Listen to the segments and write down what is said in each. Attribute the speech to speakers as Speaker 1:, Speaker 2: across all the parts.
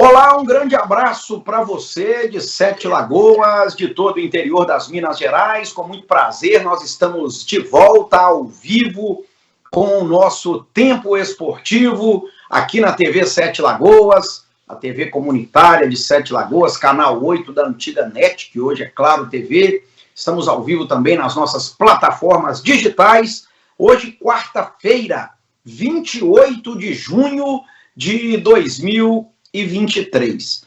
Speaker 1: Olá, um grande abraço para você de Sete Lagoas, de todo o interior das Minas Gerais. Com muito prazer, nós estamos de volta ao vivo com o nosso Tempo Esportivo aqui na TV Sete Lagoas, a TV comunitária de Sete Lagoas, canal 8 da antiga NET, que hoje é Claro TV. Estamos ao vivo também nas nossas plataformas digitais. Hoje, quarta-feira, 28 de junho de 2023.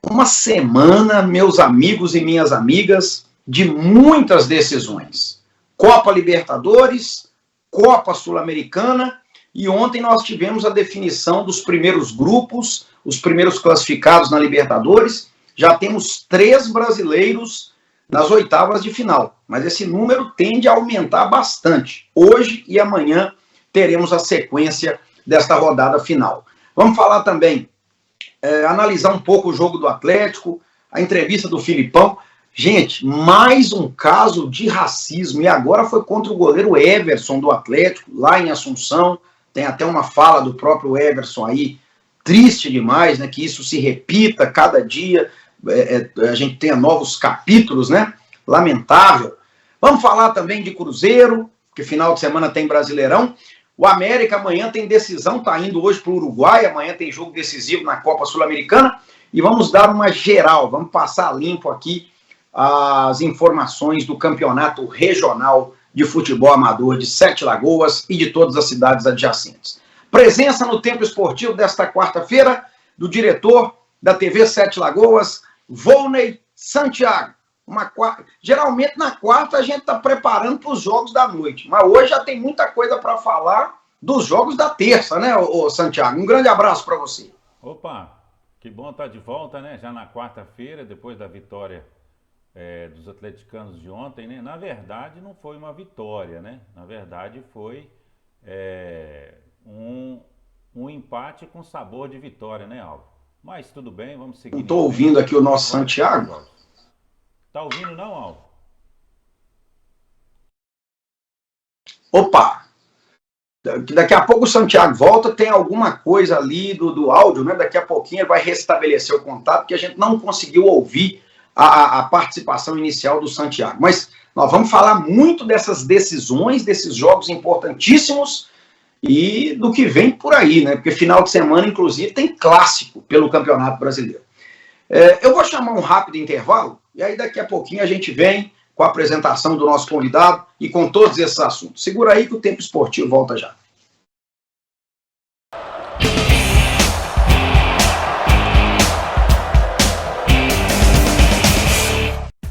Speaker 1: Uma semana, meus amigos e minhas amigas, de muitas decisões. Copa Libertadores, Copa Sul-Americana, e ontem nós tivemos a definição dos primeiros grupos, os primeiros classificados na Libertadores. Já temos 3 brasileiros nas oitavas de final, mas esse número tende a aumentar bastante. Hoje e amanhã teremos a sequência desta rodada final. Vamos falar também, analisar um pouco o jogo do Atlético, a entrevista do Filipão. Gente, mais um caso de racismo, e agora foi contra o goleiro Everson do Atlético, lá em Assunção. Tem até uma fala do próprio Everson aí, triste demais, né, que isso se repita cada dia, a gente tenha novos capítulos, né, lamentável. Vamos falar também de Cruzeiro, que final de semana tem Brasileirão. O América amanhã tem decisão, está indo hoje para o Uruguai, amanhã tem jogo decisivo na Copa Sul-Americana, e vamos dar uma geral, vamos passar limpo aqui as informações do Campeonato Regional de Futebol Amador de Sete Lagoas e de todas as cidades adjacentes. Presença no Tempo Esportivo desta quarta-feira do diretor da TV Sete Lagoas, Volney Santiago. Geralmente na quarta a gente está preparando para os jogos da noite, mas hoje já tem muita coisa para falar dos jogos da terça, né, Santiago? Um grande abraço para você.
Speaker 2: Opa, que bom estar de volta, né? Já na quarta-feira, depois da vitória dos atleticanos de ontem, né? Na verdade não foi uma vitória, né? Na verdade foi um empate com sabor de vitória, né, Alvo? Mas tudo bem, vamos seguir.
Speaker 1: Estou ouvindo aqui o nosso Santiago.
Speaker 2: Tá ouvindo não, Alvo?
Speaker 1: Opa! Daqui a pouco o Santiago volta, tem alguma coisa ali do áudio, né? Daqui a pouquinho ele vai restabelecer o contato, porque a gente não conseguiu ouvir a participação inicial do Santiago. Mas nós vamos falar muito dessas decisões, desses jogos importantíssimos e do que vem por aí, né? Porque final de semana, inclusive, tem clássico pelo Campeonato Brasileiro. Eu vou chamar um rápido intervalo, e aí daqui a pouquinho a gente vem com a apresentação do nosso convidado e com todos esses assuntos. Segura aí que o Tempo Esportivo volta já.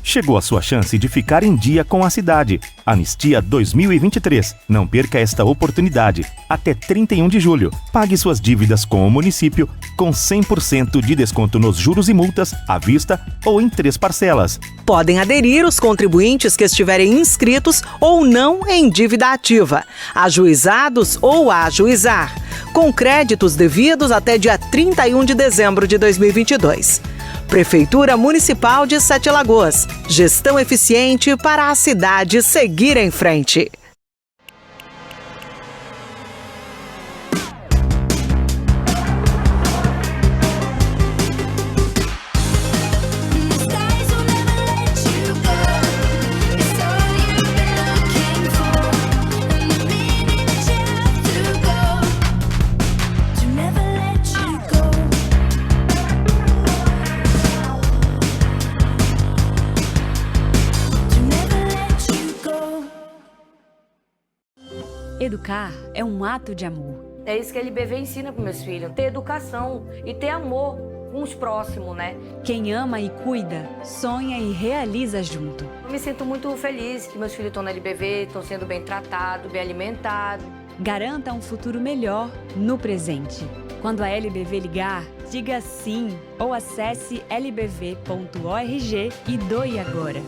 Speaker 3: Chegou a sua chance de ficar em dia com a cidade. Anistia 2023. Não perca esta oportunidade. Até 31 de julho. Pague suas dívidas com o município com 100% de desconto nos juros e multas, à vista ou em 3 parcelas.
Speaker 4: Podem aderir os contribuintes que estiverem inscritos ou não em dívida ativa, ajuizados ou a ajuizar, com créditos devidos até dia 31 de dezembro de 2022. Prefeitura Municipal de Sete Lagoas. Gestão eficiente para a cidade seguir em frente.
Speaker 5: Educar é um ato de amor.
Speaker 6: É isso que a LBV ensina para meus filhos, ter educação e ter amor com os próximos, né?
Speaker 5: Quem ama e cuida, sonha e realiza junto.
Speaker 6: Eu me sinto muito feliz que meus filhos estão na LBV, estão sendo bem tratados, bem alimentados.
Speaker 5: Garanta um futuro melhor no presente. Quando a LBV ligar, diga sim ou acesse lbv.org e doe agora.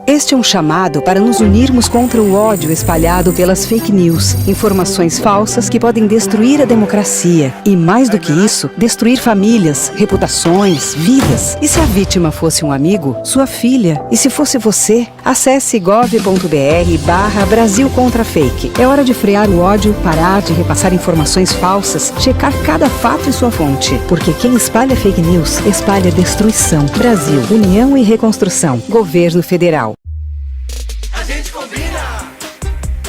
Speaker 7: Este é um chamado para nos unirmos contra o ódio espalhado pelas fake news, informações falsas que podem destruir a democracia e, mais do que isso, destruir famílias, reputações, vidas. E se a vítima fosse um amigo, sua filha? E se fosse você? Acesse gov.br/Brasil contra Fake. É hora de frear o ódio, parar de repassar informações falsas, checar cada fato e sua fonte. Porque quem espalha fake news, espalha destruição. Brasil, União e Reconstrução. Governo Federal.
Speaker 8: A gente combina.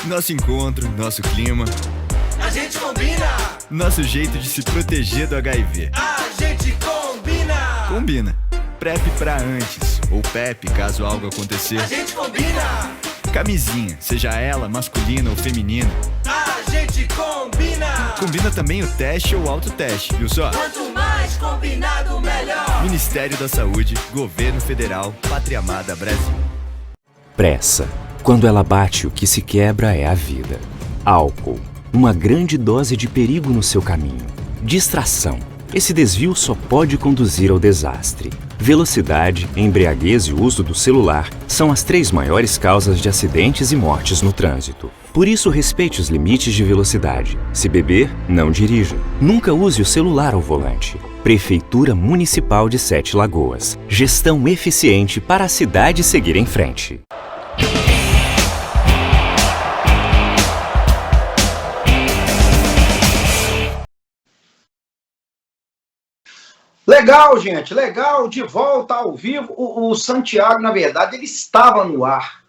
Speaker 9: Nosso encontro, nosso clima.
Speaker 8: A gente combina.
Speaker 9: Nosso jeito de se proteger do HIV.
Speaker 8: A gente combina.
Speaker 9: Combina. PrEP pra antes, ou PEP caso algo acontecer.
Speaker 8: A gente combina.
Speaker 9: Camisinha, seja ela masculina ou feminina.
Speaker 8: A gente combina.
Speaker 9: Combina também o teste ou autoteste, viu só?
Speaker 8: Quanto mais combinado, melhor.
Speaker 9: Ministério da Saúde, Governo Federal, Pátria Amada Brasil.
Speaker 10: Pressa. Quando ela bate, o que se quebra é a vida. Álcool. Uma grande dose de perigo no seu caminho. Distração. Esse desvio só pode conduzir ao desastre. Velocidade, embriaguez e uso do celular são as 3 maiores causas de acidentes e mortes no trânsito. Por isso, respeite os limites de velocidade. Se beber, não dirija. Nunca use o celular ao volante. Prefeitura Municipal de Sete Lagoas. Gestão eficiente para a cidade seguir em frente.
Speaker 1: Legal, gente, legal, de volta ao vivo. O Santiago, na verdade, ele estava no ar.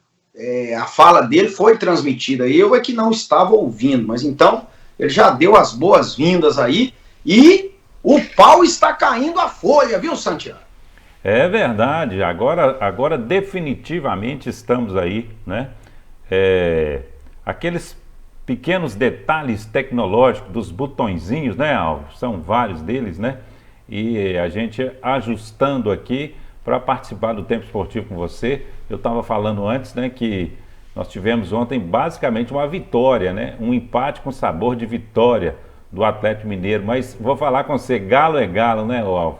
Speaker 1: A fala dele foi transmitida. Eu é que não estava ouvindo, mas então ele já deu as boas-vindas aí e o pau está caindo a folha, viu, Santiago?
Speaker 2: É verdade, agora definitivamente estamos aí, né? Aqueles pequenos detalhes tecnológicos dos botõezinhos, né, Alvo? São vários deles, né? E a gente ajustando aqui para participar do Tempo Esportivo com você. Eu estava falando antes, né, que nós tivemos ontem basicamente uma vitória, né? Um empate com sabor de vitória do Atlético Mineiro. Mas vou falar com você, Galo é Galo, né, Alvo?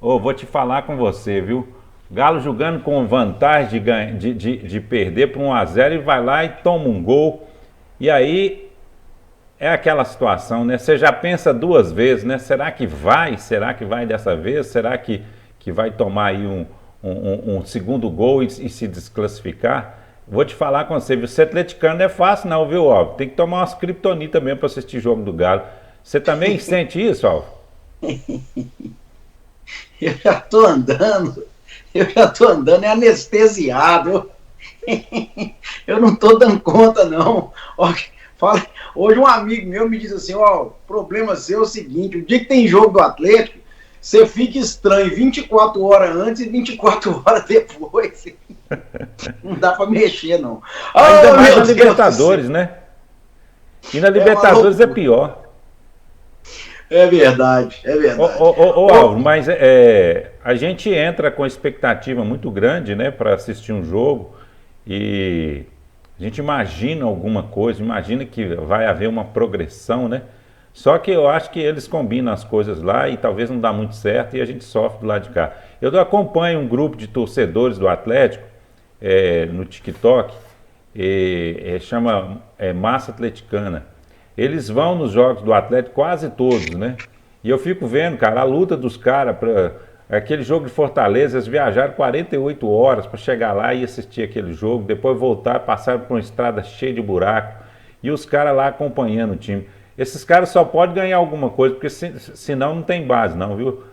Speaker 2: Vou te falar com você, viu? Galo jogando com vantagem de perder por 1-0 e vai lá e toma um gol. E aí é aquela situação, né? Você já pensa 2 vezes, né? Será que vai? Será que vai dessa vez? Será que vai tomar aí um segundo gol e se desclassificar? Vou te falar com você, viu? Ser atleticano não é fácil não, viu, Alvo? Tem que tomar umas criptonita mesmo para assistir jogo do Galo. Você também sente isso, Alvo?
Speaker 1: Eu já tô andando é anestesiado. Eu não tô dando conta, não. Hoje um amigo meu me disse assim, o problema seu é o seguinte, o dia que tem jogo do Atlético, você fica estranho 24 horas antes e 24 horas depois. Não dá pra mexer, não.
Speaker 2: Ainda mais na Libertadores, né? E na Libertadores é pior.
Speaker 1: É verdade, é verdade.
Speaker 2: Álvaro, mas a gente entra com expectativa muito grande, né, para assistir um jogo e a gente imagina alguma coisa, imagina que vai haver uma progressão, né? Só que eu acho que eles combinam as coisas lá e talvez não dá muito certo e a gente sofre do lado de cá. Eu acompanho um grupo de torcedores do Atlético no TikTok, chama Massa Atleticana. Eles vão nos jogos do Atlético quase todos, né? E eu fico vendo, cara, a luta dos caras para aquele jogo de Fortaleza. Eles viajaram 48 horas para chegar lá e assistir aquele jogo, depois voltar, passaram por uma estrada cheia de buraco e os caras lá acompanhando o time. Esses caras só podem ganhar alguma coisa, porque senão não tem base não, viu?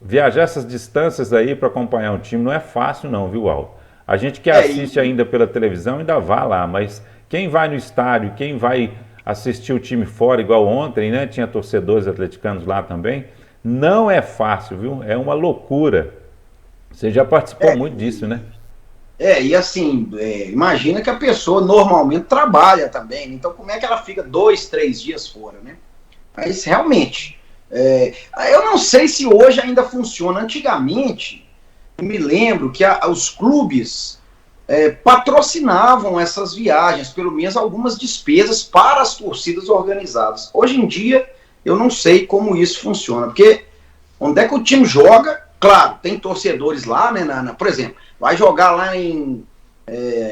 Speaker 2: Viajar essas distâncias aí para acompanhar um time não é fácil não, viu, Aldo? A gente que assiste ainda pela televisão ainda vai lá, mas quem vai no estádio, quem vai assistir o time fora, igual ontem, né? Tinha torcedores atleticanos lá também. Não é fácil, viu? É uma loucura. Você já participou muito disso, né?
Speaker 1: E assim, imagina que a pessoa normalmente trabalha também, então como é que ela fica 2, 3 dias fora, né? Mas realmente, eu não sei se hoje ainda funciona. Antigamente, me lembro que os clubes patrocinavam essas viagens, pelo menos algumas despesas para as torcidas organizadas. Hoje em dia, eu não sei como isso funciona, porque onde é que o time joga, claro, tem torcedores lá, né, por exemplo, vai jogar lá em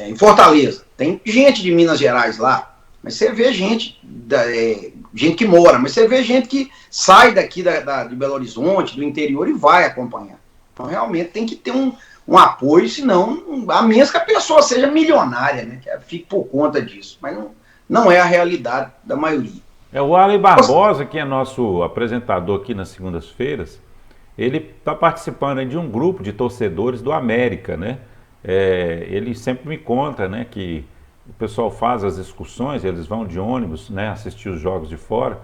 Speaker 1: em Fortaleza. Tem gente de Minas Gerais lá, mas você vê gente, gente que mora, mas você vê gente que sai daqui de Belo Horizonte, do interior, e vai acompanhar. Então, realmente, tem que ter um apoio, senão, a menos que a pessoa seja milionária, né? Que fique por conta disso. Mas não é a realidade da maioria.
Speaker 2: O Arley Barbosa, que é nosso apresentador aqui nas segundas-feiras, ele está participando aí de um grupo de torcedores do América, né? Ele sempre me conta, né, que o pessoal faz as excursões, eles vão de ônibus, né, assistir os jogos de fora,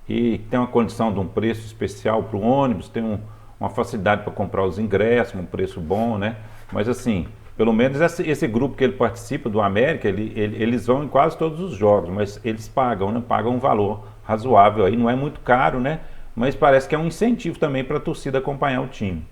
Speaker 2: e tem uma condição de um preço especial para o ônibus, tem uma facilidade para comprar os ingressos, um preço bom, né? Mas assim, pelo menos esse grupo que ele participa do América, eles vão em quase todos os jogos, mas eles pagam, né? Pagam um valor razoável aí, não é muito caro, né? Mas parece que é um incentivo também para a torcida acompanhar o time.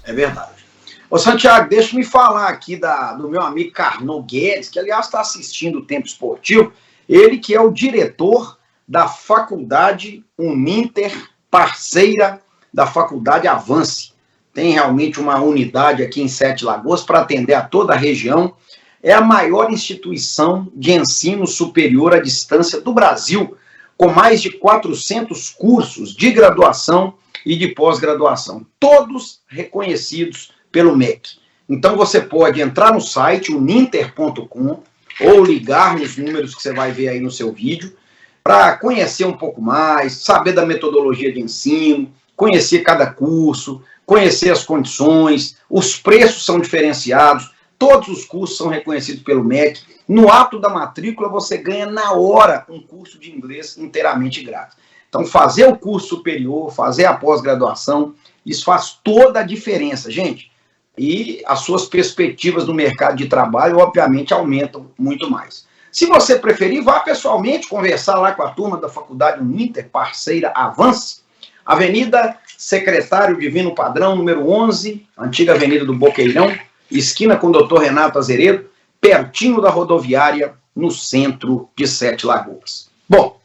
Speaker 1: É verdade. Ô Santiago, deixa eu me falar aqui do meu amigo Carnot Guedes, que aliás está assistindo o Tempo Esportivo, ele que é o diretor da Faculdade Uninter, parceira da Faculdade Avance. Tem realmente uma unidade aqui em Sete Lagoas para atender a toda a região. É a maior instituição de ensino superior à distância do Brasil, com mais de 400 cursos de graduação e de pós-graduação, todos reconhecidos pelo MEC. Então você pode entrar no site uninter.com ou ligar nos números que você vai ver aí no seu vídeo para conhecer um pouco mais, saber da metodologia de ensino, conhecer cada curso, conhecer as condições, os preços são diferenciados, todos os cursos são reconhecidos pelo MEC. No ato da matrícula, você ganha na hora um curso de inglês inteiramente grátis. Então, fazer o curso superior, fazer a pós-graduação, isso faz toda a diferença, gente. E as suas perspectivas no mercado de trabalho, obviamente, aumentam muito mais. Se você preferir, vá pessoalmente conversar lá com a turma da Faculdade Uninter, parceira Avance, Avenida Secretário Divino Padrão, número 11, antiga Avenida do Boqueirão, esquina com o Dr. Renato Azeredo, pertinho da rodoviária, no centro de Sete Lagoas. Bom,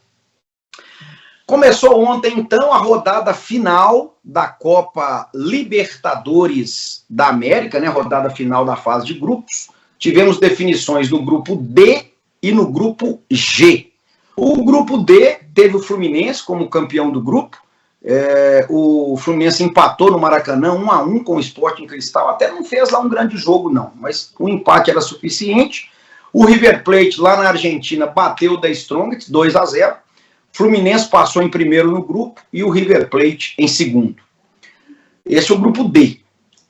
Speaker 1: começou ontem, então, a rodada final da Copa Libertadores da América, né? Rodada final da fase de grupos. Tivemos definições no grupo D e no grupo G. O grupo D teve o Fluminense como campeão do grupo. O Fluminense empatou no Maracanã 1-1 com o Sporting Cristal, até não fez lá um grande jogo não, mas o empate era suficiente. O River Plate lá na Argentina bateu o The Strongest 2-0. Fluminense passou em primeiro no grupo e o River Plate em segundo. Esse é o grupo D.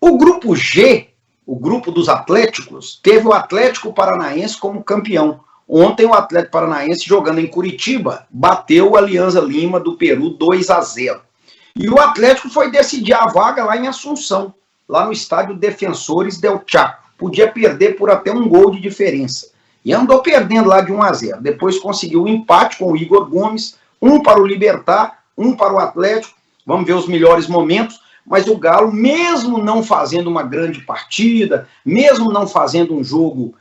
Speaker 1: O grupo G, o grupo dos Atléticos, teve o Atlético Paranaense como campeão. Ontem o Atlético Paranaense, jogando em Curitiba, bateu o Alianza Lima do Peru 2-0. E o Atlético foi decidir a vaga lá em Assunção, lá no estádio Defensores del Chaco. Podia perder por até um gol de diferença. E andou perdendo lá de 1-0. Depois conseguiu um empate com o Igor Gomes, um para o Libertad, um para o Atlético. Vamos ver os melhores momentos. Mas o Galo, mesmo não fazendo uma grande partida, mesmo não fazendo um jogo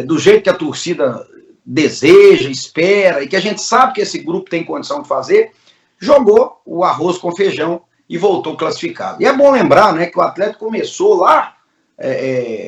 Speaker 1: do jeito que a torcida deseja, espera, e que a gente sabe que esse grupo tem condição de fazer, jogou o arroz com feijão e voltou classificado. E é bom lembrar, né, que o Atlético começou lá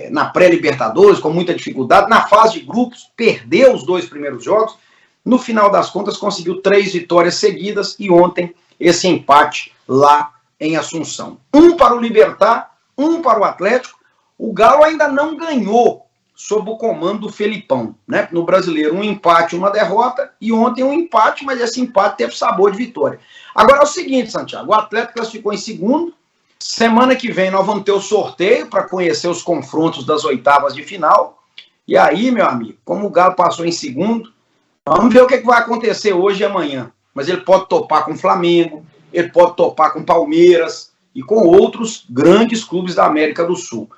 Speaker 1: na pré-Libertadores, com muita dificuldade, na fase de grupos, perdeu os 2 primeiros jogos, no final das contas conseguiu 3 vitórias seguidas, e ontem esse empate lá em Assunção. Um para o Libertad, um para o Atlético. O Galo ainda não ganhou sob o comando do Felipão, né? No Brasileiro, um empate, uma derrota, e ontem um empate, mas esse empate teve sabor de vitória. Agora é o seguinte, Santiago, o Atlético classificou em segundo. Semana que vem nós vamos ter o sorteio para conhecer os confrontos das oitavas de final. E aí, meu amigo, como o Galo passou em segundo, vamos ver o que vai acontecer hoje e amanhã. Mas ele pode topar com o Flamengo, ele pode topar com o Palmeiras e com outros grandes clubes da América do Sul.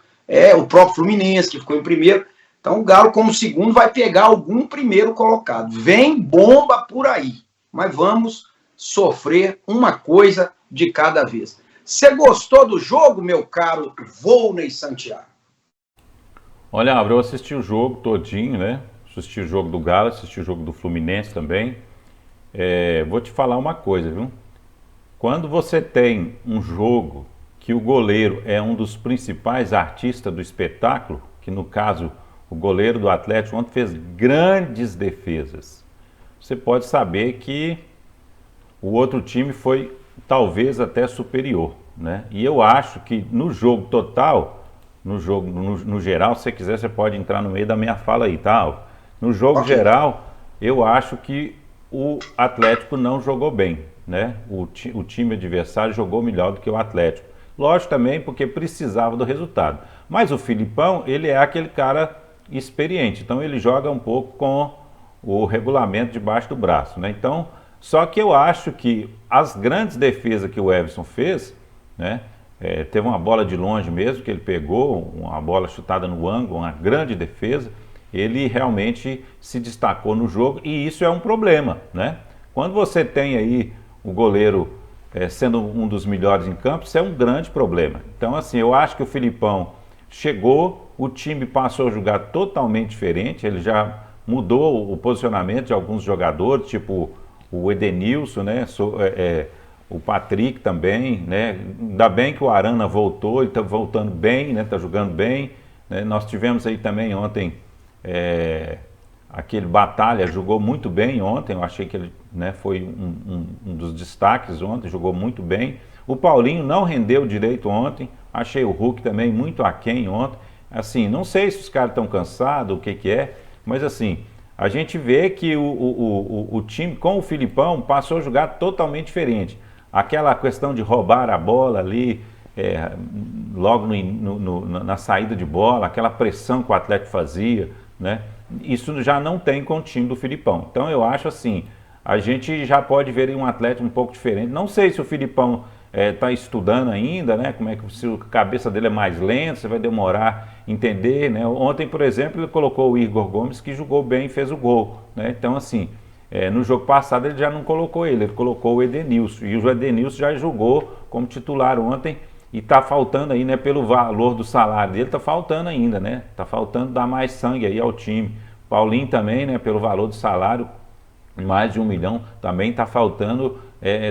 Speaker 1: O próprio Fluminense, que ficou em primeiro. Então o Galo, como segundo, vai pegar algum primeiro colocado. Vem bomba por aí, mas vamos sofrer uma coisa de cada vez. Você gostou do jogo, meu caro Volney Santiago?
Speaker 2: Olha, Álvaro, eu assisti o jogo todinho, né? Assisti o jogo do Galo, assisti o jogo do Fluminense também. Vou te falar uma coisa, viu? Quando você tem um jogo que o goleiro é um dos principais artistas do espetáculo, que no caso o goleiro do Atlético ontem fez grandes defesas. Você pode saber que o outro time foi talvez até superior, né? E eu acho que no jogo total, no geral, se você quiser, você pode entrar no meio da minha fala aí, tá? No jogo geral, eu acho que o Atlético não jogou bem, né? O time adversário jogou melhor do que o Atlético. Lógico também porque precisava do resultado. Mas o Filipão, ele é aquele cara experiente, então ele joga um pouco com o regulamento debaixo do braço, né? Então, só que eu acho que as grandes defesas que o Everson fez, né? Teve uma bola de longe mesmo, que ele pegou, uma bola chutada no ângulo, uma grande defesa, ele realmente se destacou no jogo e isso é um problema, né? Quando você tem aí o goleiro sendo um dos melhores em campo, isso é um grande problema. Então, assim, eu acho que o Filipão chegou, o time passou a jogar totalmente diferente, ele já mudou o posicionamento de alguns jogadores, tipo o Edenilson, né? O Patrick também, né? Ainda bem que o Arana voltou, ele está voltando bem, né? Está jogando bem, né? Nós tivemos aí também ontem aquele Batalha, jogou muito bem ontem, eu achei que ele, né, foi um dos destaques ontem, jogou muito bem. O Paulinho não rendeu direito ontem, achei o Hulk também muito aquém ontem. Assim, não sei se os caras estão cansados, o que é, mas assim, a gente vê que o time com o Filipão passou a jogar totalmente diferente. Aquela questão de roubar a bola ali, logo na saída de bola, aquela pressão que o Atlético fazia, né? Isso já não tem com o time do Filipão. Então eu acho assim, a gente já pode ver aí um Atlético um pouco diferente. Não sei se o Filipão está estudando ainda, né? Como é que se a cabeça dele é mais lenta, você vai demorar a entender, né? Ontem, por exemplo, ele colocou o Igor Gomes, que jogou bem e fez o gol, né? Então assim, no jogo passado ele já não colocou ele colocou o Edenilson, e o Edenilson já jogou como titular ontem, e está faltando aí, né, pelo valor do salário dele, está faltando ainda, né? Está faltando dar mais sangue aí ao time. Paulinho também, né, pelo valor do salário, mais de 1 milhão, também está faltando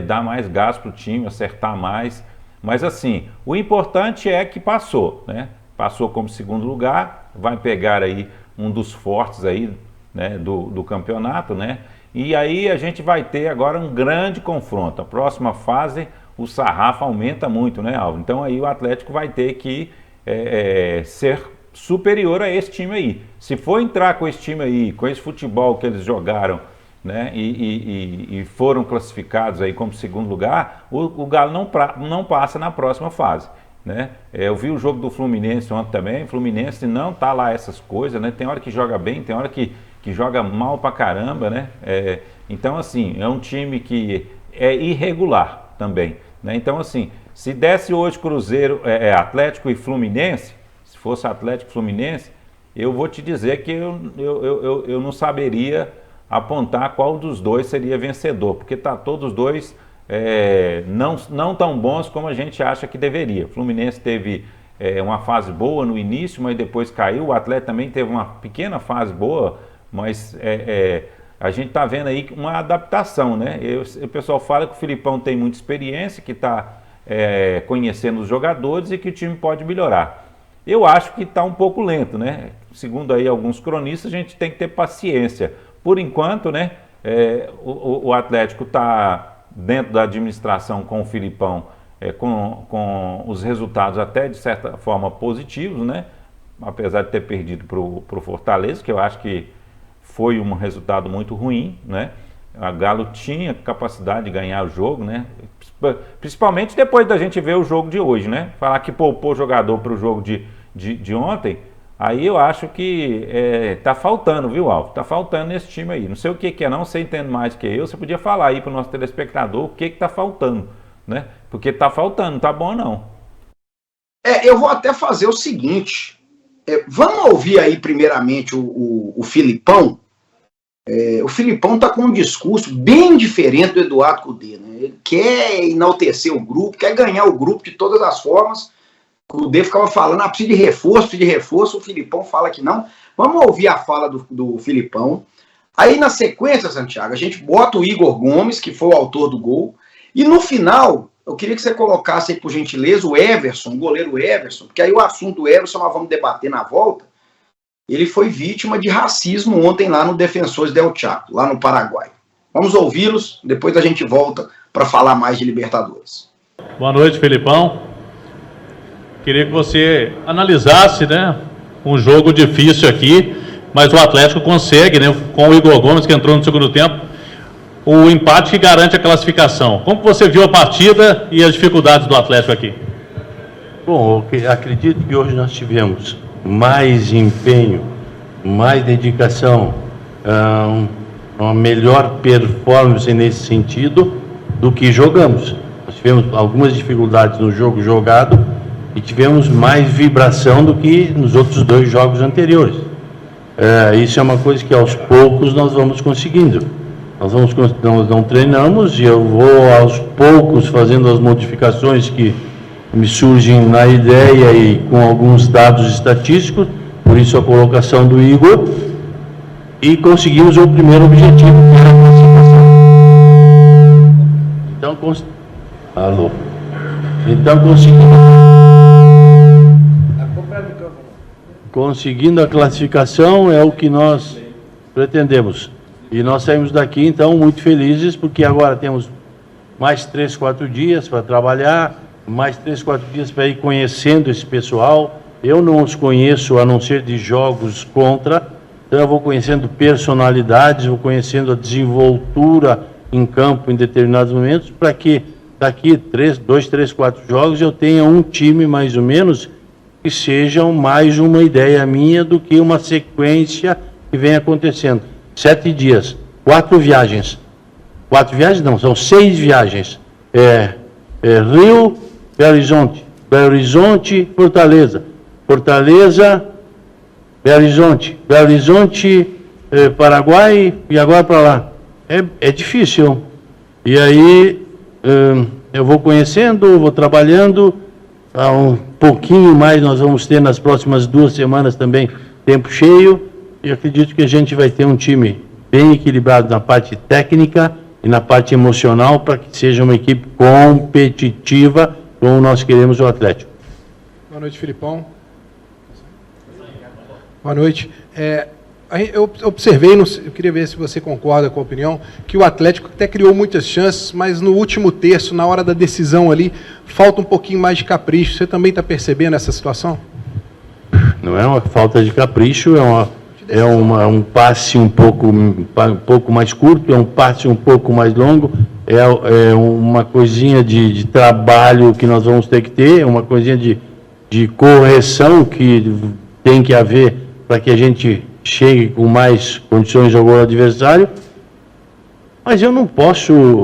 Speaker 2: dar mais gás para o time, acertar mais. Mas assim, o importante é que passou, né? Passou como segundo lugar, vai pegar aí um dos fortes aí, né, do campeonato, né? E aí a gente vai ter agora um grande confronto. A próxima fase, o sarrafo aumenta muito, né, Alvo? Então aí o Atlético vai ter que ser superior a esse time aí. Se for entrar com esse time aí, com esse futebol que eles jogaram, né, e foram classificados aí como segundo lugar, o Galo não passa na próxima fase, né? Eu vi o jogo do Fluminense ontem também, o Fluminense não tá lá essas coisas, né? Tem hora que joga bem, tem hora que joga mal pra caramba, né? Então assim, é um time que é irregular também, né? Então assim, se desse hoje Cruzeiro, Atlético e Fluminense, se fosse Atlético e Fluminense, eu vou te dizer que eu não saberia apontar qual dos dois seria vencedor, porque tá todos os dois não tão bons como a gente acha que deveria. O Fluminense teve uma fase boa no início, mas depois caiu. O Atlético também teve uma pequena fase boa, mas a gente está vendo aí uma adaptação, né? O pessoal fala que o Filipão tem muita experiência, que está conhecendo os jogadores e que o time pode melhorar. Eu acho que está um pouco lento, né? Segundo aí alguns cronistas, a gente tem que ter paciência. Por enquanto, né, o Atlético está dentro da administração com o Filipão, com os resultados até de certa forma positivos, né? Apesar de ter perdido para o Fortaleza, que eu acho que foi um resultado muito ruim, né? A Galo tinha capacidade de ganhar o jogo, né? Principalmente depois da gente ver o jogo de hoje, né? Falar que poupou jogador para o jogo de ontem, aí eu acho que tá faltando, viu, Alvo? Tá faltando nesse time aí. Não sei o que é não, você entende mais que eu, você podia falar aí para o nosso telespectador o que tá faltando, né? Porque tá faltando, não tá bom não.
Speaker 1: Eu vou até fazer o seguinte, vamos ouvir aí primeiramente o Filipão. O Filipão está com um discurso bem diferente do Eduardo Cudê, né? Ele quer enaltecer o grupo, quer ganhar o grupo de todas as formas. O Cudê ficava falando, precisa de reforço, o Filipão fala que não. Vamos ouvir a fala do Filipão. Aí na sequência, Santiago, a gente bota o Igor Gomes, que foi o autor do gol, e no final, eu queria que você colocasse aí, por gentileza, o Everson, o goleiro Everson, porque aí o assunto do Everson nós vamos debater na volta, ele foi vítima de racismo ontem lá no Defensores del Chaco, lá no Paraguai. Vamos ouvi-los, depois a gente volta para falar mais de Libertadores.
Speaker 11: Boa noite, Felipão. Queria que você analisasse, né, um jogo difícil aqui, mas o Atlético consegue, né, com o Igor Gomes, que entrou no segundo tempo, o empate que garante a classificação. Como você viu a partida e as dificuldades do Atlético aqui?
Speaker 12: Bom, eu acredito que hoje nós tivemos mais empenho, mais dedicação, uma melhor performance nesse sentido do que jogamos. Nós tivemos algumas dificuldades no jogo jogado e tivemos mais vibração do que nos outros 2 jogos anteriores. Isso é uma coisa que aos poucos nós vamos conseguindo. Nós não treinamos e eu vou aos poucos fazendo as modificações que me surgem na ideia e com alguns dados estatísticos, por isso a colocação do Igor, e conseguimos o primeiro objetivo, que era a classificação. Então, conseguindo a classificação é o que nós pretendemos. E nós saímos daqui, então, muito felizes, porque agora temos mais 3, 4 dias para trabalhar, mais 3, 4 dias para ir conhecendo esse pessoal. Eu não os conheço, a não ser de jogos contra, então eu vou conhecendo personalidades, vou conhecendo a desenvoltura em campo em determinados momentos, para que daqui 2, 3, 4 jogos eu tenha um time, mais ou menos, que sejam mais uma ideia minha do que uma sequência que vem acontecendo. 7 dias, 4 viagens. 4 viagens não, são 6 viagens. Rio, Belo Horizonte, Fortaleza. Fortaleza, Belo Horizonte, Paraguai e agora para lá. É difícil. E aí eu vou conhecendo, vou trabalhando. Um pouquinho mais nós vamos ter nas próximas 2 semanas também tempo cheio. E acredito que a gente vai ter um time bem equilibrado na parte técnica e na parte emocional para que seja uma equipe competitiva como nós queremos o Atlético.
Speaker 13: Boa noite, Filipão. Boa noite. Eu observei, eu queria ver se você concorda com a opinião, que o Atlético até criou muitas chances, mas no último terço, na hora da decisão ali, falta um pouquinho mais de capricho. Você também está percebendo essa situação?
Speaker 12: Não é uma falta de capricho, é um passe um pouco mais curto, é um passe um pouco mais longo, é uma coisinha de trabalho que nós vamos ter que ter, é uma coisinha de correção que tem que haver para que a gente chegue com mais condições ao gol adversário. Mas eu não posso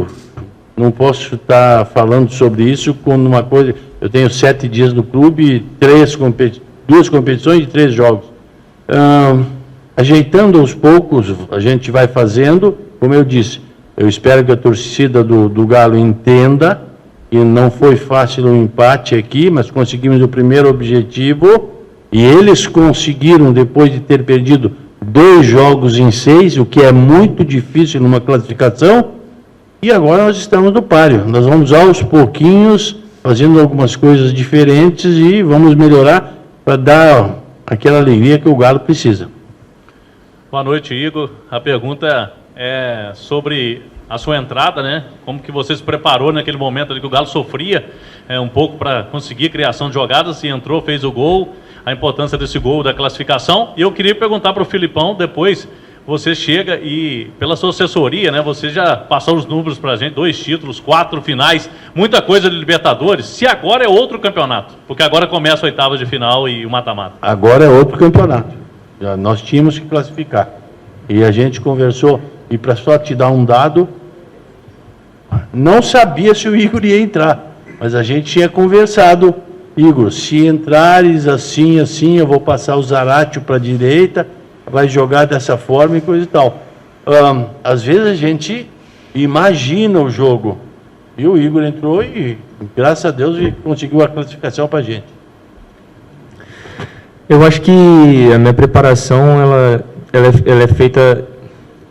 Speaker 12: estar falando sobre isso quando uma coisa... Eu tenho 7 dias no clube, 2 competições e 3 jogos. Ajeitando aos poucos, a gente vai fazendo. Como eu disse, eu espero que a torcida do Galo entenda que não foi fácil o empate aqui, mas conseguimos o primeiro objetivo e eles conseguiram, depois de ter perdido 2 jogos em 6, o que é muito difícil numa classificação, e agora nós estamos no páreo. Nós vamos aos pouquinhos fazendo algumas coisas diferentes e vamos melhorar para dar aquela alegria que o Galo precisa.
Speaker 11: Boa noite, Igor. A pergunta é sobre a sua entrada, né? Como que você se preparou naquele momento ali que o Galo sofria um pouco para conseguir criação de jogadas, e entrou, fez o gol, a importância desse gol da classificação. E eu queria perguntar para o Filipão, depois você chega e, pela sua assessoria, né? Você já passou os números para a gente, 2 títulos, 4 finais, muita coisa de Libertadores. Se agora é outro campeonato, porque agora começa a 8ª de final e o mata-mata.
Speaker 12: Agora é outro campeonato. Nós tínhamos que classificar. E a gente conversou, e para só te dar um dado, não sabia se o Igor ia entrar, mas a gente tinha conversado: Igor, se entrares assim, eu vou passar o Zaratio para a direita, vai jogar dessa forma e coisa e tal. Às vezes a gente imagina o jogo, e o Igor entrou e, graças a Deus, conseguiu a classificação para a gente.
Speaker 14: Eu acho que a minha preparação ela é feita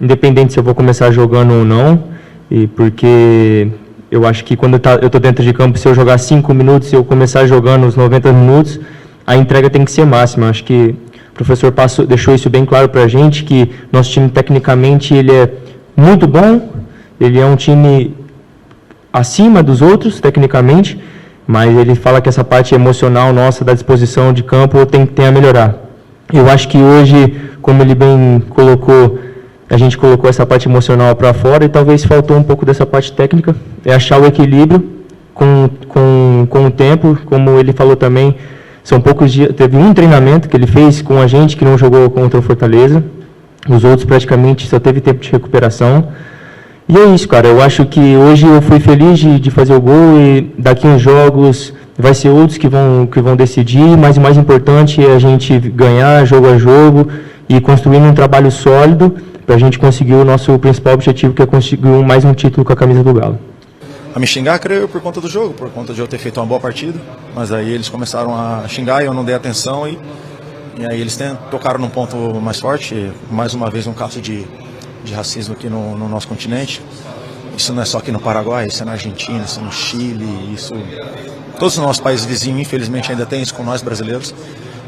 Speaker 14: independente se eu vou começar jogando ou não, e porque eu acho que quando eu estou dentro de campo, se eu jogar 5 minutos, se eu começar jogando os 90 minutos, a entrega tem que ser máxima. Eu acho que professor deixou isso bem claro para a gente, que nosso time tecnicamente ele é muito bom, ele é um time acima dos outros tecnicamente, mas ele fala que essa parte emocional nossa da disposição de campo tem a melhorar. Eu acho que hoje, como ele bem colocou, a gente colocou essa parte emocional para fora e talvez faltou um pouco dessa parte técnica, é achar o equilíbrio com o tempo, como ele falou também, são poucos dias, teve um treinamento que ele fez com a gente que não jogou contra o Fortaleza, os outros praticamente só teve tempo de recuperação. E é isso, cara, eu acho que hoje eu fui feliz de fazer o gol e daqui uns jogos vai ser outros que vão decidir, mas o mais importante é a gente ganhar jogo a jogo e construir um trabalho sólido para a gente conseguir o nosso principal objetivo, que é conseguir mais um título com a camisa do Galo.
Speaker 15: A me xingar, creio, por conta do jogo, por conta de eu ter feito uma boa partida, mas aí eles começaram a xingar e eu não dei atenção e aí eles tocaram num ponto mais forte, mais uma vez um caso de racismo aqui no nosso continente. Isso não é só aqui no Paraguai, isso é na Argentina, isso é no Chile, isso... Todos os nossos países vizinhos, infelizmente, ainda tem isso com nós brasileiros.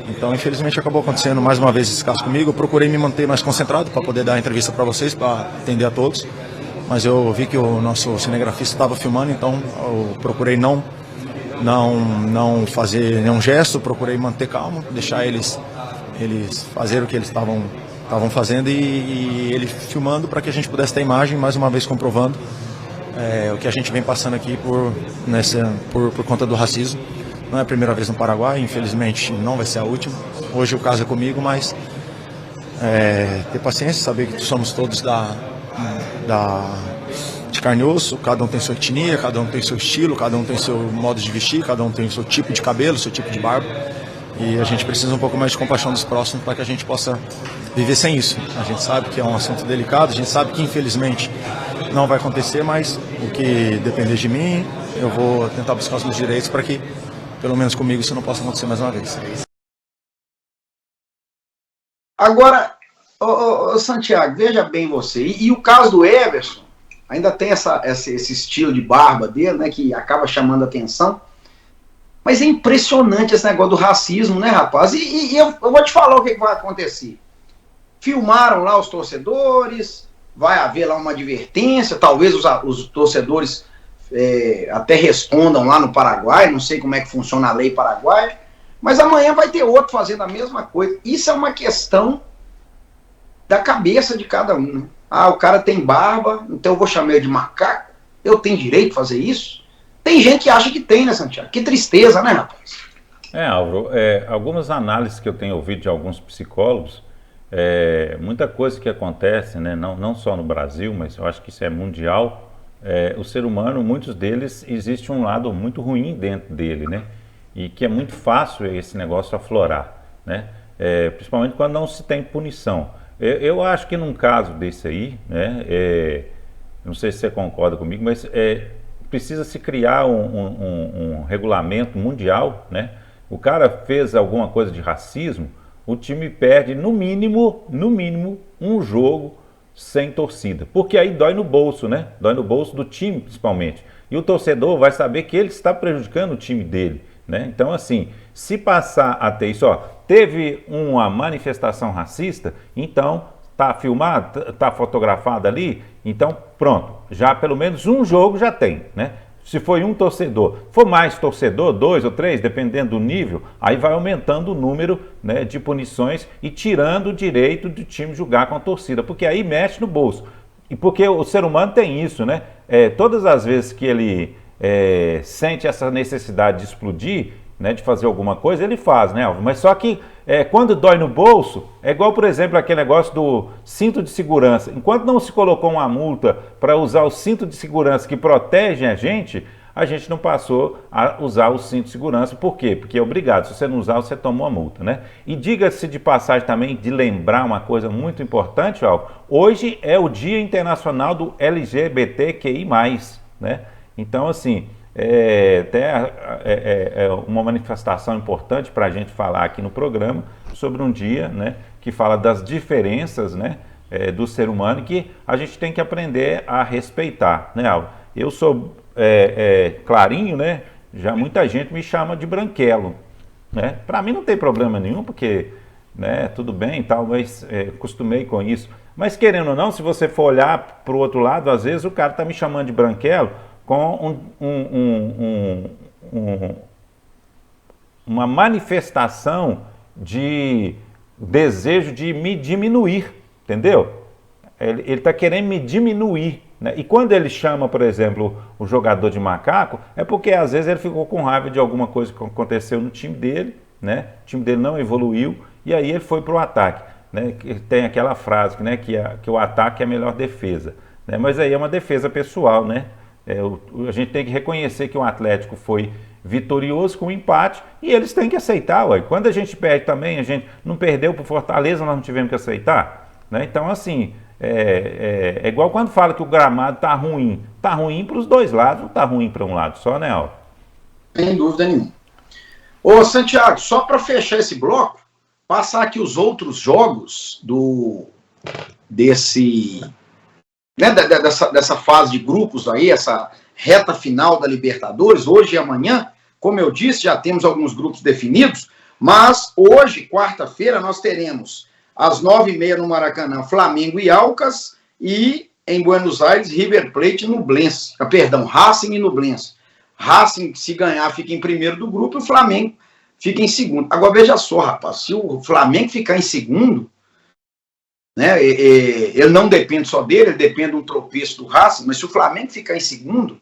Speaker 15: Então, infelizmente, acabou acontecendo mais uma vez esse caso comigo. Eu procurei me manter mais concentrado para poder dar a entrevista para vocês, para atender a todos. Mas eu vi que o nosso cinegrafista estava filmando, então eu procurei não fazer nenhum gesto, procurei manter calmo, deixar eles fazerem o que eles estavam fazendo e ele filmando para que a gente pudesse ter imagem, mais uma vez comprovando o que a gente vem passando aqui por conta do racismo. Não é a primeira vez no Paraguai, infelizmente não vai ser a última. Hoje o caso é comigo, mas ter paciência, saber que somos todos de carne e osso, cada um tem sua etnia, cada um tem seu estilo, cada um tem seu modo de vestir, cada um tem seu tipo de cabelo, seu tipo de barba. E a gente precisa um pouco mais de compaixão dos próximos para que a gente possa viver sem isso. A gente sabe que é um assunto delicado, a gente sabe que infelizmente não vai acontecer, mas o que depender de mim, eu vou tentar buscar os meus direitos para que, pelo menos comigo, isso não possa acontecer mais uma vez.
Speaker 1: Agora, Santiago, veja bem você, e o caso do Everson, ainda tem esse estilo de barba dele, né, que acaba chamando a atenção. Mas é impressionante esse negócio do racismo, né, rapaz? E eu vou te falar o que vai acontecer. Filmaram lá os torcedores, vai haver lá uma advertência, talvez os torcedores até respondam lá no Paraguai, não sei como é que funciona a lei paraguaia, mas amanhã vai ter outro fazendo a mesma coisa. Isso é uma questão da cabeça de cada um, né? Ah, o cara tem barba, então eu vou chamar ele de macaco? Eu tenho direito de fazer isso? Tem gente que acha que tem, né, Santiago? Que tristeza, né, rapaz?
Speaker 2: Álvaro, algumas análises que eu tenho ouvido de alguns psicólogos, muita coisa que acontece, né, não só no Brasil, mas eu acho que isso é mundial, o ser humano, muitos deles, existe um lado muito ruim dentro dele, né? E que é muito fácil esse negócio aflorar, né? Principalmente quando não se tem punição. Eu acho que num caso desse aí, né, não sei se você concorda comigo, mas precisa se criar um regulamento mundial, né? O cara fez alguma coisa de racismo, o time perde no mínimo um jogo sem torcida, porque aí dói no bolso, né? Dói no bolso do time principalmente, e o torcedor vai saber que ele está prejudicando o time dele, né? Então assim, se passar a ter isso, teve uma manifestação racista, então tá filmado, tá fotografado ali, então pronto, já pelo menos um jogo já tem, né? Se foi um torcedor, for mais torcedor, 2 ou 3, dependendo do nível, aí vai aumentando o número, né, de punições e tirando o direito do time jogar com a torcida, porque aí mexe no bolso. E porque o ser humano tem isso, né? Todas as vezes que ele sente essa necessidade de explodir, né, de fazer alguma coisa, ele faz, né, Alvo? Mas só que quando dói no bolso, é igual, por exemplo, aquele negócio do cinto de segurança. Enquanto não se colocou uma multa para usar o cinto de segurança que protege a gente não passou a usar o cinto de segurança. Por quê? Porque é obrigado. Se você não usar, você toma uma multa, né? E diga-se de passagem também, de lembrar uma coisa muito importante, Alvo, hoje é o Dia Internacional do LGBTQI+, né? Então, assim, uma manifestação importante para a gente falar aqui no programa sobre um dia, né, que fala das diferenças, né, do ser humano, que a gente tem que aprender a respeitar, né, Alvo? Eu sou clarinho, né, já muita gente me chama de branquelo, né? Para mim não tem problema nenhum, porque né? Tudo bem e tal, mas acostumei com isso. Mas querendo ou não, se você for olhar para o outro lado, às vezes o cara está me chamando de branquelo com uma manifestação de desejo de me diminuir, entendeu? Ele está querendo me diminuir, né? E quando ele chama, por exemplo, o jogador de macaco, é porque às vezes ele ficou com raiva de alguma coisa que aconteceu no time dele, né? O time dele não evoluiu e aí ele foi para o ataque, né? Tem aquela frase, né, que o ataque é a melhor defesa, né? Mas aí é uma defesa pessoal, né? A gente tem que reconhecer que o Atlético foi vitorioso com o empate e eles têm que aceitar, ué. Quando a gente perde também, a gente não perdeu para o Fortaleza, nós não tivemos que aceitar, né? Então, assim, é igual quando fala que o gramado tá ruim para os dois lados, não tá ruim para um lado só, né, Aldo?
Speaker 1: Sem dúvida nenhuma. Ô, Santiago, só para fechar esse bloco, passar aqui os outros jogos dessa fase de grupos aí, essa reta final da Libertadores, hoje e amanhã. Como eu disse, já temos alguns grupos definidos, mas hoje, quarta-feira, nós teremos às 9h30 no Maracanã, Flamengo e Alcas, e em Buenos Aires, River Plate e Nublense. Perdão, Racing e Nublense. Racing, se ganhar, fica em primeiro do grupo e o Flamengo fica em segundo. Agora, veja só, rapaz, se o Flamengo ficar em segundo, né, ele não depende só dele, ele depende de um tropeço do Racing, mas se o Flamengo ficar em segundo,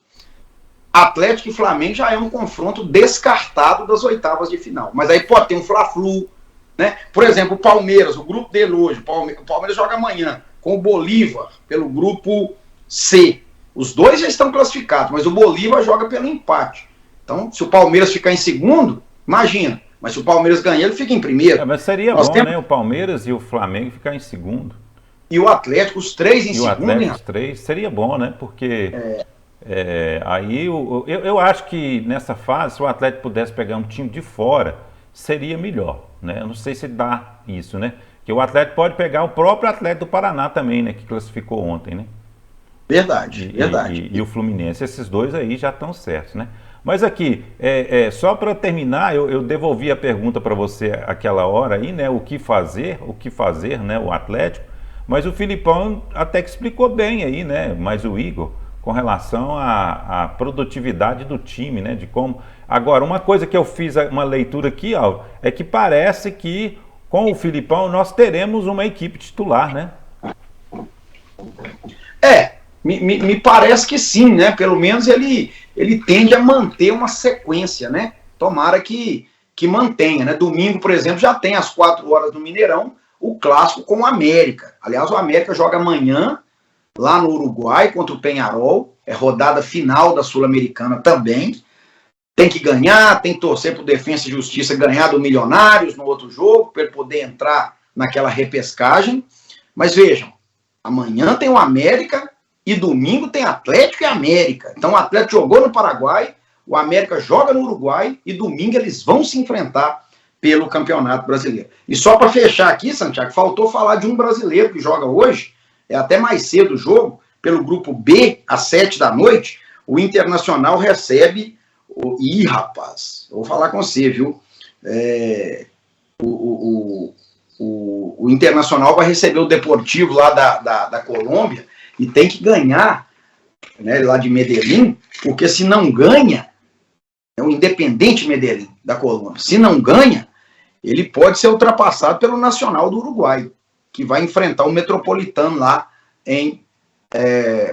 Speaker 1: Atlético e Flamengo já é um confronto descartado das oitavas de final. Mas aí pode ter um Fla-Flu, né? Por exemplo, o Palmeiras, o grupo dele hoje, o Palmeiras joga amanhã com o Bolívar pelo grupo C. Os dois já estão classificados, mas o Bolívar joga pelo empate. Então, se o Palmeiras ficar em segundo, imagina. Mas se o Palmeiras ganhar, ele fica em primeiro.
Speaker 2: Mas seria bom, né? O Palmeiras e o Flamengo ficar em segundo.
Speaker 1: E o Atlético, os três em segundo.
Speaker 2: E o Atlético, os três, seria bom, né? Porque aí eu acho que nessa fase, se o Atlético pudesse pegar um time de fora, seria melhor, né? Eu não sei se dá isso, né? Porque o Atlético pode pegar o próprio Atlético do Paraná também, né? Que classificou ontem, né?
Speaker 1: Verdade, verdade.
Speaker 2: E o Fluminense, esses dois aí já estão certos, né? Mas aqui, só para terminar, eu devolvi a pergunta para você aquela hora aí, né? O que fazer, né? O Atlético. Mas o Filipão até que explicou bem aí, né? Mas o Igor, com relação à produtividade do time, né? De como... Agora, uma coisa que eu fiz uma leitura aqui, ó, é que parece que com o Filipão nós teremos uma equipe titular, né?
Speaker 1: Me parece que sim, né? Pelo menos ele tende a manter uma sequência, né? Tomara que mantenha, né? Domingo, por exemplo, já tem às 4 horas no Mineirão o clássico com o América. Aliás, o América joga amanhã lá no Uruguai contra o Peñarol. É rodada final da Sul-Americana também. Tem que ganhar, tem que torcer para o Defensa e Justiça ganhar do Milionários no outro jogo, para ele poder entrar naquela repescagem. Mas vejam, amanhã tem o América e domingo tem Atlético e América. Então o Atlético jogou no Paraguai, o América joga no Uruguai e domingo eles vão se enfrentar pelo Campeonato Brasileiro. E só para fechar aqui, Santiago, faltou falar de um brasileiro que joga hoje, é até mais cedo o jogo, pelo grupo B, às 7 da noite, o Internacional recebe Ih, rapaz, eu vou falar com você, viu? O Internacional vai receber o Deportivo lá da Colômbia e tem que ganhar, né, lá de Medellín, porque se não ganha, é o Independente Medellín da Colômbia. Se não ganha, ele pode ser ultrapassado pelo Nacional do Uruguai, que vai enfrentar o Metropolitano lá em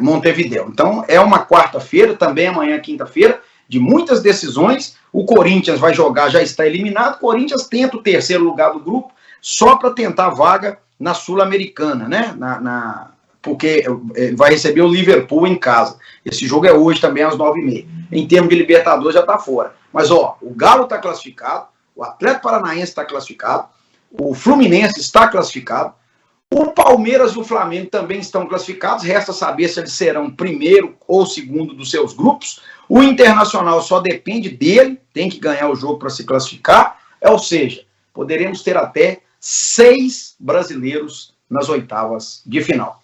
Speaker 1: Montevideo. Então, é uma quarta-feira, também amanhã, quinta-feira, de muitas decisões. O Corinthians vai jogar, já está eliminado. O Corinthians tenta o terceiro lugar do grupo só para tentar vaga na Sul-Americana, né? Porque vai receber o Liverpool em casa. Esse jogo é hoje também às 9h30. Em termos de Libertadores já está fora. Mas ó, o Galo está classificado, o Atlético Paranaense está classificado, o Fluminense está classificado, o Palmeiras e o Flamengo também estão classificados. Resta saber se eles serão primeiro ou segundo dos seus grupos. O Internacional só depende dele, tem que ganhar o jogo para se classificar. Ou seja, poderemos ter até 6 brasileiros nas oitavas de final.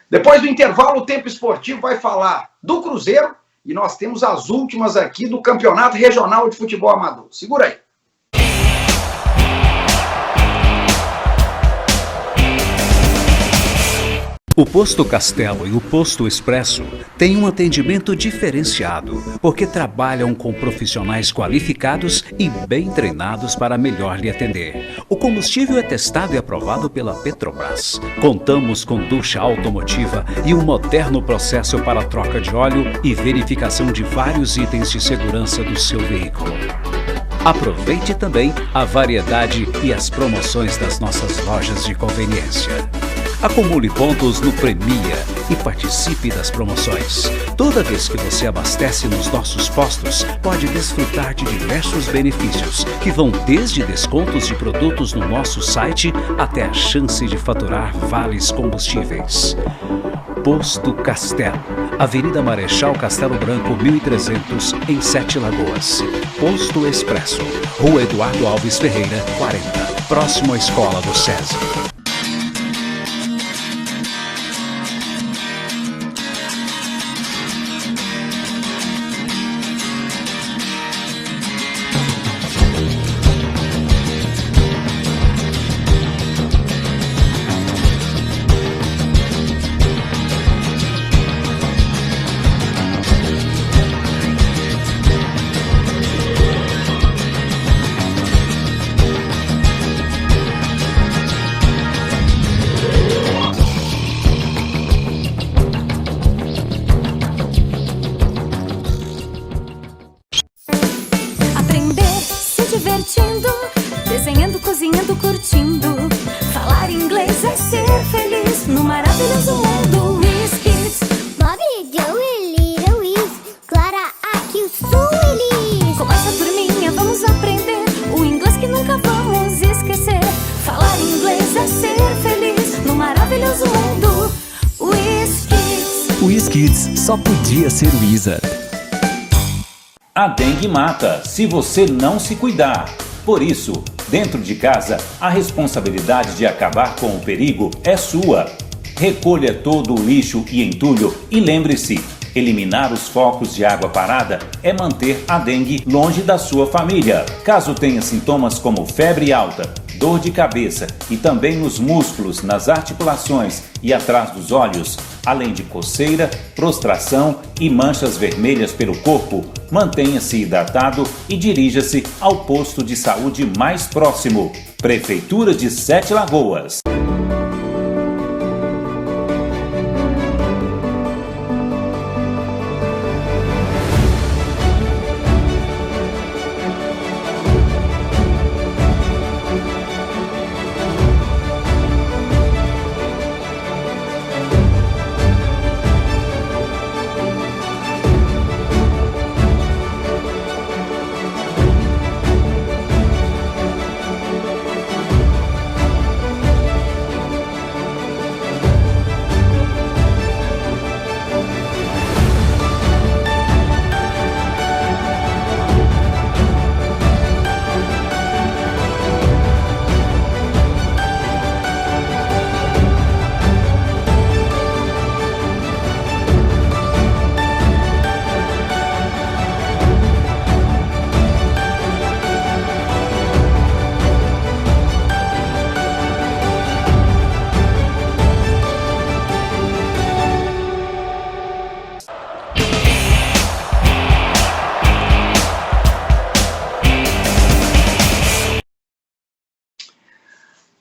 Speaker 1: Depois do intervalo, o Tempo Esportivo vai falar do Cruzeiro e nós temos as últimas aqui do Campeonato Regional de Futebol Amador. Segura aí.
Speaker 16: O Posto Castelo e o Posto Expresso têm um atendimento diferenciado, porque trabalham com profissionais qualificados e bem treinados para melhor lhe atender. O combustível é testado e aprovado pela Petrobras. Contamos com ducha automotiva e um moderno processo para troca de óleo e verificação de vários itens de segurança do seu veículo. Aproveite também a variedade e as promoções das nossas lojas de conveniência. Acumule pontos no Premia e participe das promoções. Toda vez que você abastece nos nossos postos, pode desfrutar de diversos benefícios, que vão desde descontos de produtos no nosso site até a chance de faturar vales combustíveis. Posto Castelo, Avenida Marechal Castelo Branco, 1300, em 7 Lagoas. Posto Expresso, Rua Eduardo Alves Ferreira, 40, próximo à Escola do SESI.
Speaker 17: Desenhando, cozinhando, curtindo. Falar inglês é ser feliz no maravilhoso mundo Whiskies.
Speaker 18: Bobby, Joey, Little Wiz, Clara, aqui o Sueli.
Speaker 17: Com essa turminha vamos aprender o inglês que nunca vamos esquecer. Falar inglês é ser feliz no maravilhoso mundo Whiskies.
Speaker 19: Whiskies só podia ser Wizard.
Speaker 2: A dengue mata se você não se cuidar. Por isso, dentro de casa, a responsabilidade de acabar com o perigo é sua. Recolha todo o lixo e entulho e lembre-se, eliminar os focos de água parada é manter a dengue longe da sua família. Caso tenha sintomas como febre alta, dor de cabeça e também nos músculos, nas articulações e atrás dos olhos, além de coceira, prostração e manchas vermelhas pelo corpo, mantenha-se hidratado e dirija-se ao posto de saúde mais próximo. Prefeitura de 7 Lagoas.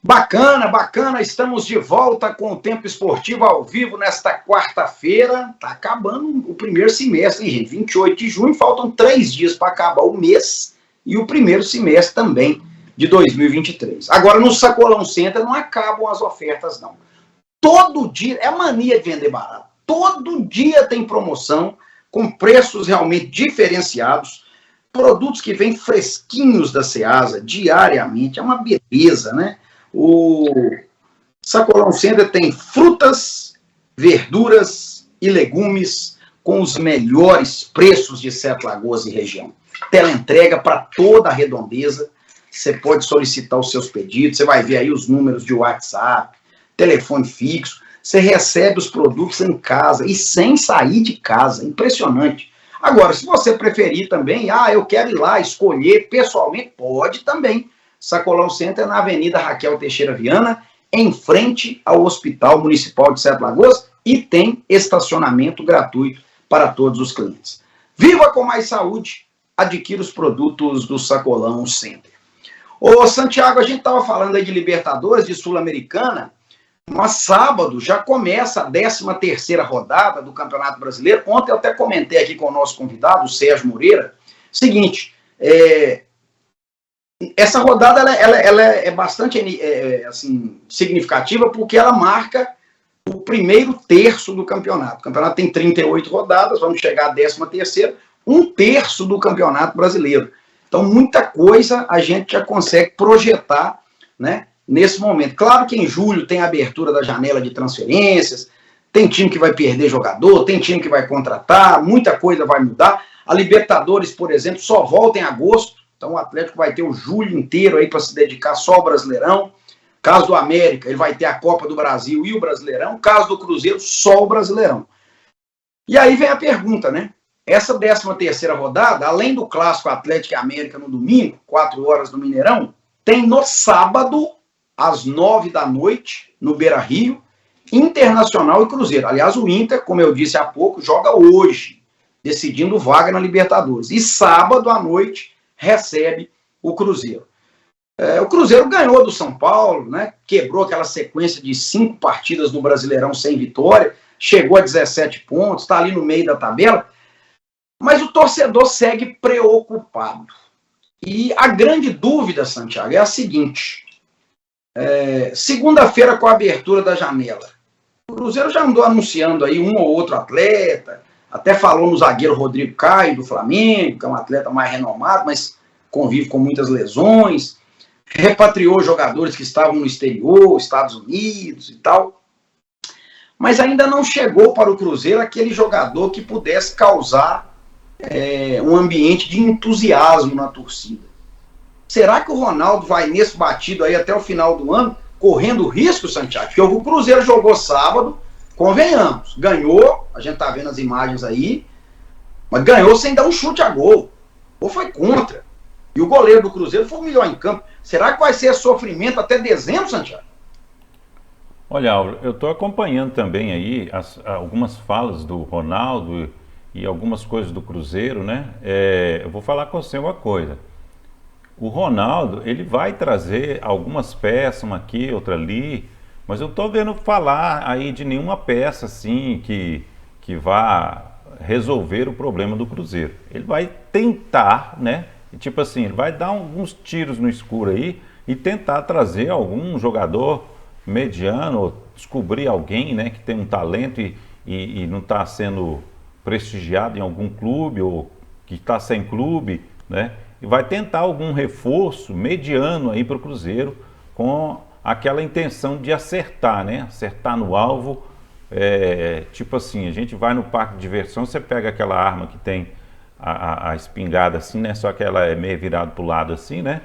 Speaker 1: Bacana, bacana, estamos de volta com o Tempo Esportivo ao vivo nesta quarta-feira. Tá acabando o primeiro semestre, hein, gente? 28 de junho, faltam 3 dias para acabar o mês e o primeiro semestre também de 2023. Agora, no Sacolão Center não acabam as ofertas, não. Todo dia, é a mania de vender barato. Todo dia tem promoção, com preços realmente diferenciados, produtos que vêm fresquinhos da Ceasa diariamente, é uma beleza, né? O Sacolão Center tem frutas, verduras e legumes com os melhores preços de 7 Lagoas e região. Teleentrega para toda a redondeza. Você pode solicitar os seus pedidos, você vai ver aí os números de WhatsApp, telefone fixo. Você recebe os produtos em casa e sem sair de casa. Impressionante. Agora, se você preferir também, eu quero ir lá escolher pessoalmente, pode também. Sacolão Center na Avenida Raquel Teixeira Viana, em frente ao Hospital Municipal de Sete Lagoas e tem estacionamento gratuito para todos os clientes. Viva com mais saúde, adquira os produtos do Sacolão Center. Ô Santiago, a gente estava falando aí de Libertadores, de Sul-Americana, mas sábado já começa a 13ª rodada do Campeonato Brasileiro. Ontem eu até comentei aqui com o nosso convidado, o Sérgio Moreira, seguinte, essa rodada ela é bastante assim, significativa porque ela marca o primeiro terço do campeonato. O campeonato tem 38 rodadas, vamos chegar à 13ª, um terço do Campeonato Brasileiro. Então, muita coisa a gente já consegue projetar, né, nesse momento. Claro que em julho tem a abertura da janela de transferências, tem time que vai perder jogador, tem time que vai contratar, muita coisa vai mudar. A Libertadores, por exemplo, só volta em agosto, então o Atlético vai ter o julho inteiro aí para se dedicar só ao Brasileirão. Caso do América, ele vai ter a Copa do Brasil e o Brasileirão. Caso do Cruzeiro, só o Brasileirão. E aí vem a pergunta, né? Essa 13ª rodada, além do clássico Atlético e América no domingo, 4 horas no Mineirão, tem no sábado, às 9 da noite, no Beira-Rio, Internacional e Cruzeiro. Aliás, o Inter, como eu disse há pouco, joga hoje, decidindo vaga na Libertadores. E sábado à noite recebe o Cruzeiro. O Cruzeiro ganhou do São Paulo, né? Quebrou aquela sequência de 5 partidas no Brasileirão sem vitória, chegou a 17 pontos, está ali no meio da tabela, mas o torcedor segue preocupado. E a grande dúvida, Santiago, é a seguinte: segunda-feira, com a abertura da janela, o Cruzeiro já andou anunciando aí um ou outro atleta, até falou no zagueiro Rodrigo Caio, do Flamengo, que é um atleta mais renomado, mas convive com muitas lesões, repatriou jogadores que estavam no exterior, Estados Unidos e tal, mas ainda não chegou para o Cruzeiro aquele jogador que pudesse causar um ambiente de entusiasmo na torcida. Será que o Ronaldo vai nesse batido aí até o final do ano, correndo risco, Santiago? Porque o Cruzeiro jogou sábado, convenhamos, ganhou, a gente tá vendo as imagens aí, mas ganhou sem dar um chute a gol, ou foi contra. E o goleiro do Cruzeiro foi o melhor em campo. Será que vai ser sofrimento até dezembro, Santiago?
Speaker 2: Olha, Álvaro, eu estou acompanhando também aí algumas falas do Ronaldo e algumas coisas do Cruzeiro, né? Eu vou falar com você uma coisa. O Ronaldo, ele vai trazer algumas peças, uma aqui, outra ali, mas eu estou vendo falar aí de nenhuma peça assim que vá resolver o problema do Cruzeiro. Ele vai tentar, né? Tipo assim, ele vai dar alguns tiros no escuro aí e tentar trazer algum jogador mediano, ou descobrir alguém, né, que tem um talento e não está sendo prestigiado em algum clube, ou que está sem clube, né? E vai tentar algum reforço mediano aí para o Cruzeiro, com aquela intenção de acertar, né? Acertar no alvo. Tipo assim, a gente vai no parque de diversão, você pega aquela arma que tem a espingarda assim, né? Só que ela é meio virada para o lado assim, né?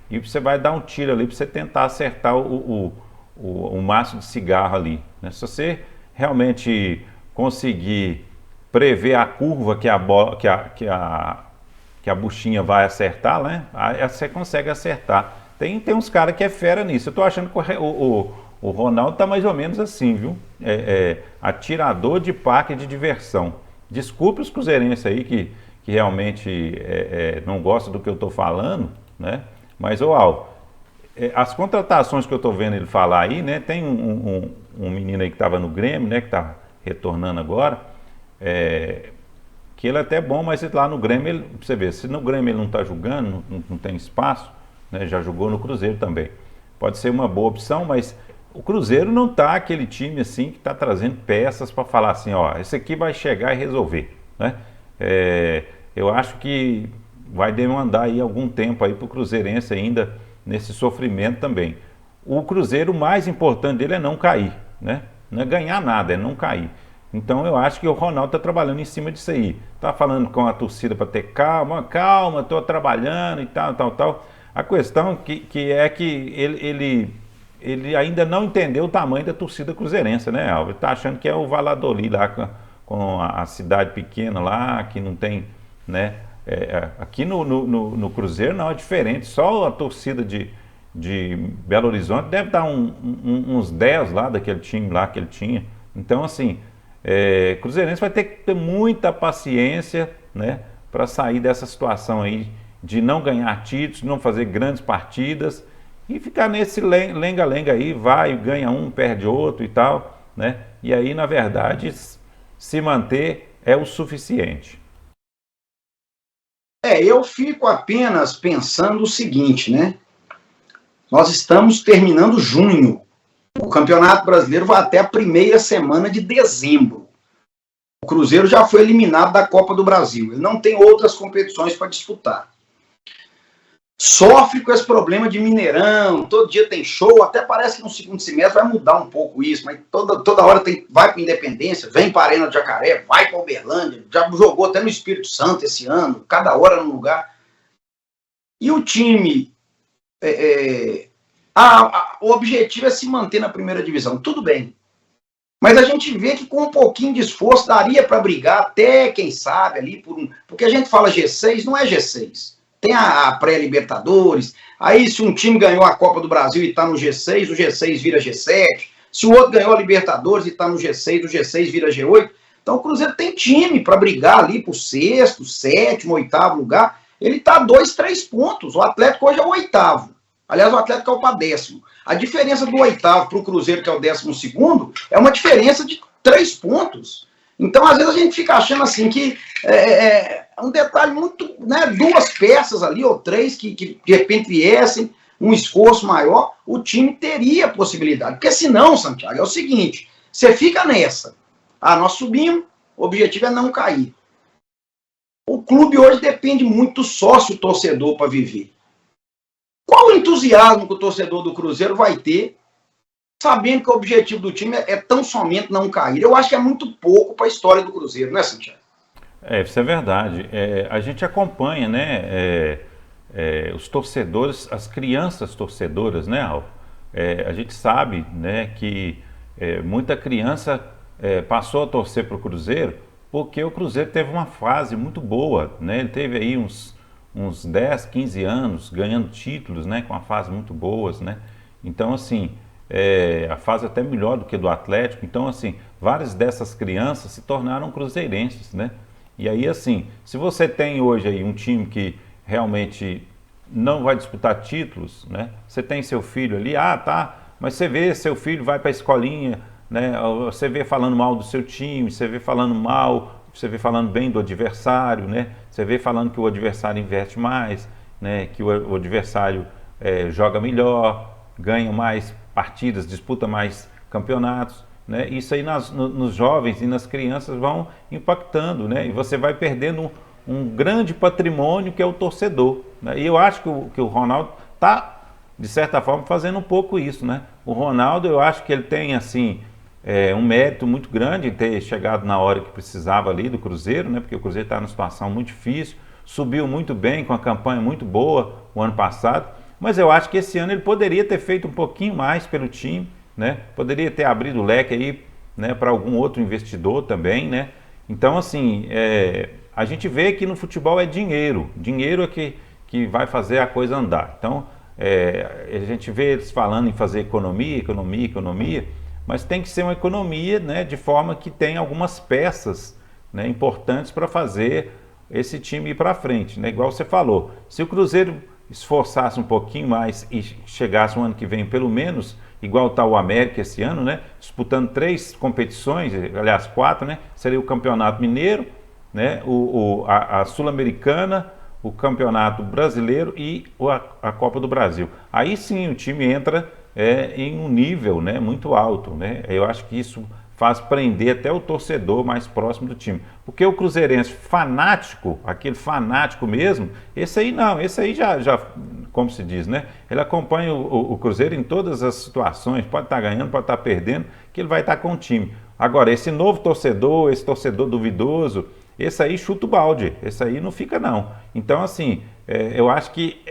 Speaker 2: E você vai dar um tiro ali para você tentar acertar o maço de cigarro ali, né? Se você realmente conseguir prever a curva que a buchinha vai acertar, né? Aí você consegue acertar. Tem uns caras que é fera nisso. Eu tô achando que o Ronaldo tá mais ou menos assim, viu? Atirador de parque de diversão. Desculpe os cruzeirenses aí que realmente não gostam do que eu tô falando, né? Mas, Alvo, as contratações que eu tô vendo ele falar aí, né? Tem um menino aí que estava no Grêmio, né? Que tá retornando agora, que ele é até bom, mas lá no Grêmio, pra você ver, se no Grêmio ele não está jogando, não tem espaço, né, já jogou no Cruzeiro também. Pode ser uma boa opção, mas o Cruzeiro não está aquele time assim que está trazendo peças para falar assim, ó, esse aqui vai chegar e resolver, né? Eu acho que vai demandar aí algum tempo aí para o cruzeirense ainda nesse sofrimento também. O Cruzeiro, o mais importante dele é não cair, né? Não é ganhar nada, é não cair. Então eu acho que o Ronaldo está trabalhando em cima disso aí. Está falando com a torcida para ter calma, estou trabalhando e tal. A questão é que ele ainda não entendeu o tamanho da torcida cruzeirense, né, Álvaro? Ele está achando que é o Valladolid lá com a cidade pequena lá, que não tem, né? Aqui no Cruzeiro não é diferente, só a torcida de Belo Horizonte, deve dar uns 10 lá daquele time lá que ele tinha. Então, assim, Cruzeirense vai ter que ter muita paciência, né, para sair dessa situação aí de não ganhar títulos, não fazer grandes partidas e ficar nesse lenga-lenga aí, vai, ganha um, perde outro e tal, né? E aí, na verdade, se manter é o suficiente.
Speaker 1: Eu fico apenas pensando o seguinte, né? Nós estamos terminando junho. O Campeonato Brasileiro vai até a primeira semana de dezembro. O Cruzeiro já foi eliminado da Copa do Brasil. Ele não tem outras competições para disputar. Sofre com esse problema de Mineirão, todo dia tem show, até parece que no segundo semestre vai mudar um pouco isso, mas toda hora vai para Independência, vem para a Arena de Jacaré, vai para Uberlândia, já jogou até no Espírito Santo esse ano, cada hora num lugar. E o time, o objetivo é se manter na primeira divisão, tudo bem. Mas a gente vê que com um pouquinho de esforço daria para brigar até, quem sabe, ali porque a gente fala G6, não é G6. Tem a pré-Libertadores, aí se um time ganhou a Copa do Brasil e está no G6, o G6 vira G7. Se o outro ganhou a Libertadores e está no G6, o G6 vira G8. Então o Cruzeiro tem time para brigar ali por sexto, sétimo, oitavo lugar. Ele está a 2, 3 pontos. O Atlético hoje é o oitavo. Aliás, o Atlético é o para décimo. A diferença do oitavo para o Cruzeiro, que é o 12º, é uma diferença de 3 pontos. Então, às vezes, a gente fica achando assim que é um detalhe muito, né, 2 peças ali, ou 3, que de repente viessem, um esforço maior, o time teria possibilidade. Porque senão, Santiago, é o seguinte, você fica nessa. Nós subimos, o objetivo é não cair. O clube hoje depende muito do sócio-torcedor para viver. Qual o entusiasmo que o torcedor do Cruzeiro vai ter, sabendo que o objetivo do time é tão somente não cair? Eu acho que é muito pouco para a história do Cruzeiro, não é, Santiago?
Speaker 2: Isso é verdade. A gente acompanha, né, os torcedores, as crianças torcedoras, né, Alvo? A gente sabe, né, que muita criança passou a torcer para o Cruzeiro porque o Cruzeiro teve uma fase muito boa, né? Ele teve aí uns 10, 15 anos ganhando títulos, né, com uma fase muito boas, né? Então, assim, a fase até melhor do que do Atlético. Então, assim, várias dessas crianças se tornaram cruzeirenses, né? E aí, assim, se você tem hoje aí um time que realmente não vai disputar títulos, né? Você tem seu filho ali, tá, mas você vê seu filho vai para a escolinha, né? Você vê falando mal do seu time, você vê falando mal, você vê falando bem do adversário, né? Você vê falando que o adversário investe mais, né? Que o adversário joga melhor, ganha mais partidas, disputa mais campeonatos, né? Isso aí nos jovens e nas crianças vão impactando, né? E você vai perdendo um grande patrimônio que é o torcedor, né? E eu acho que o Ronaldo está, de certa forma, fazendo um pouco isso, né? O Ronaldo, eu acho que ele tem, assim, um mérito muito grande em ter chegado na hora que precisava ali do Cruzeiro, né? Porque o Cruzeiro está numa situação muito difícil, subiu muito bem, com uma campanha muito boa o ano passado, mas eu acho que esse ano ele poderia ter feito um pouquinho mais pelo time, né? Poderia ter abrido o leque aí, né, para algum outro investidor também, né? Então, assim, a gente vê que no futebol é dinheiro é que vai fazer a coisa andar. Então, a gente vê eles falando em fazer economia, mas tem que ser uma economia, né, de forma que tem algumas peças, né, importantes para fazer esse time ir para frente, né? Igual você falou, se o Cruzeiro esforçasse um pouquinho mais e chegasse um ano que vem pelo menos, igual está o América esse ano, né, disputando 3 competições, aliás 4, né, seria o Campeonato Mineiro, né, a Sul-Americana, o Campeonato Brasileiro e a Copa do Brasil. Aí sim o time entra em um nível, né, muito alto, né? Eu acho que isso faz prender até o torcedor mais próximo do time. Porque o cruzeirense fanático, aquele fanático mesmo, esse aí não, esse aí já como se diz, né? Ele acompanha o Cruzeiro em todas as situações, pode estar ganhando, pode estar perdendo, que ele vai estar com o time. Agora, esse novo torcedor, esse torcedor duvidoso, esse aí chuta o balde, esse aí não fica não. Então, assim, eu acho que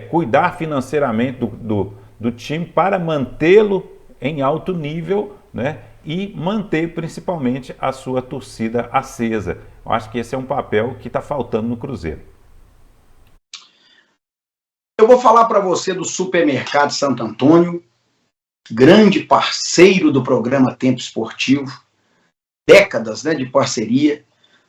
Speaker 2: cuidar financeiramente do time para mantê-lo em alto nível, né? E manter principalmente a sua torcida acesa. Eu acho que esse é um papel que está faltando no Cruzeiro.
Speaker 1: Eu vou falar para você do Supermercado Santo Antônio, grande parceiro do programa Tempo Esportivo, décadas, né, de parceria.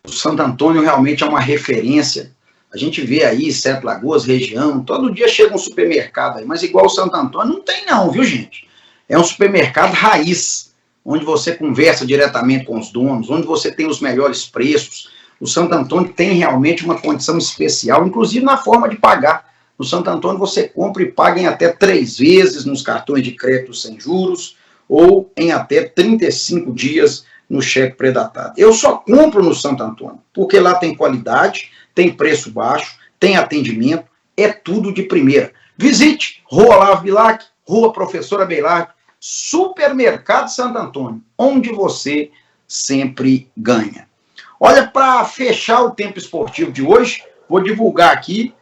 Speaker 1: O Santo Antônio realmente é uma referência. A gente vê aí Sete Lagoas, região, todo dia chega um supermercado aí, mas igual o Santo Antônio não tem não, viu, gente? É um supermercado raiz, onde você conversa diretamente com os donos, onde você tem os melhores preços. O Santo Antônio tem realmente uma condição especial, inclusive na forma de pagar. No Santo Antônio você compra e paga em até 3 vezes nos cartões de crédito sem juros ou em até 35 dias no cheque pré-datado. Eu só compro no Santo Antônio, porque lá tem qualidade, tem preço baixo, tem atendimento, é tudo de primeira. Visite Rua Olavo Bilac, Rua Professora Beilard, Supermercado Santo Antônio, onde você sempre ganha. Olha, para fechar o tempo esportivo de hoje, vou divulgar aqui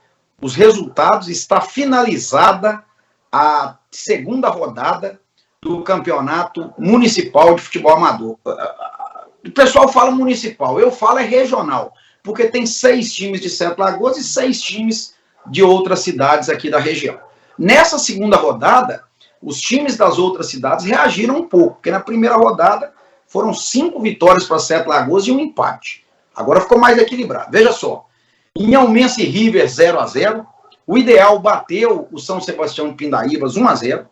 Speaker 1: os resultados. Está finalizada a segunda rodada do Campeonato Municipal de Futebol Amador. O pessoal fala municipal, eu falo é regional, porque tem 6 times de Sete Lagoas e 6 times de outras cidades aqui da região. Nessa segunda rodada, os times das outras cidades reagiram um pouco, porque na primeira rodada foram 5 vitórias para Sete Lagoas e um empate. Agora ficou mais equilibrado. Veja só, Inhalmense e River 0-0, o Ideal bateu o São Sebastião de Pindaíbas 1-0,